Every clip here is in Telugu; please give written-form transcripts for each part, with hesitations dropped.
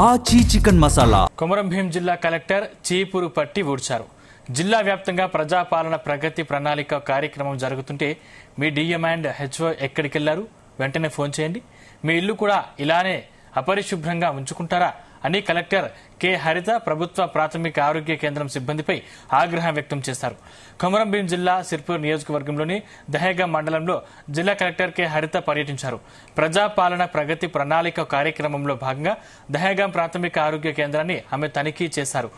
ఆచి చికెన్ మసాలా. కొమరం భీం జిల్లా కలెక్టర్ చీపురు పట్టి ఊడ్చారు. జిల్లా వ్యాప్తంగా ప్రజాపాలన ప్రగతి ప్రణాళిక కార్యక్రమం జరుగుతుంటే మీ డిఎం అండ్ హెచ్ఓ ఎక్కడికెళ్లారు? వెంటనే ఫోన్ చేయండి. మీ ఇల్లు కూడా ఇలానే అపరిశుభ్రంగా ఉంచుకుంటారా అని కలెక్టర్ కె హరిత ప్రభుత్వ ప్రాథమిక ఆరోగ్య కేంద్రం సిబ్బందిపై ఆగ్రహం వ్యక్తం చేశారు. కొమరం భీం జిల్లా సిర్పూర్ నియోజకవర్గంలోని దహేగా మండలంలో జిల్లా కలెక్టర్ కె హరిత పర్యటించారు. ప్రజాపాలన ప్రగతి ప్రణాళిక కార్యక్రమంలో భాగంగా దహేగా ప్రాథమిక ఆరోగ్య కేంద్రాన్ని ఆమె తనిఖీ చేశారు.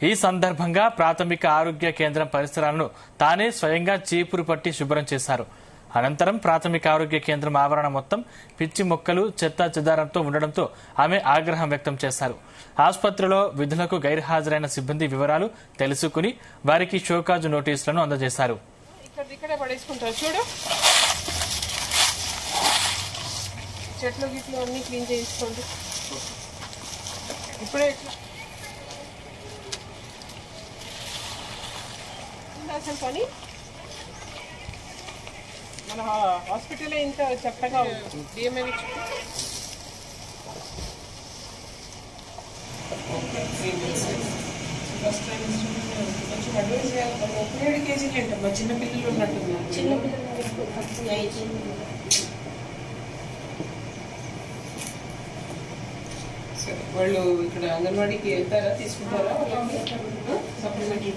ఈ సందర్భంగా ప్రాథమిక ఆరోగ్య కేంద్రం పరిసరాలను తానే స్వయంగా చీపురు పట్టి శుభ్రం చేశారు. అనంతరం ప్రాథమిక ఆరోగ్య కేంద్రం ఆవరణ మొత్తం పిచ్చి మొక్కలు చెత్తా చెదారంతో ఉండడంతో ఆమె ఆగ్రహం వ్యక్తం చేశారు. ఆసుపత్రిలో విధులకు గైర్హాజరైన సిబ్బంది వివరాలు తెలుసుకుని వారికి షోకాజు నోటీసులను అందజేశారు. చెట్లు గిట్లు అన్ని క్లీన్ చేసుకోండి. ఇప్పుడే అసలు పని మన హాస్పిటల్ ఇంత చక్కగా డిఎంఏ కొంచెం అడ్వైజ్ చేయాలి. 37 కేజీలు ఏంటమ్మా? చిన్నపిల్లలు ఉన్నట్టున్నారు. సరే, వాళ్ళు ఇక్కడ అంగన్వాడీకి వెళ్తారా? తీసుకుంటారా? సప్లిమెంటరీ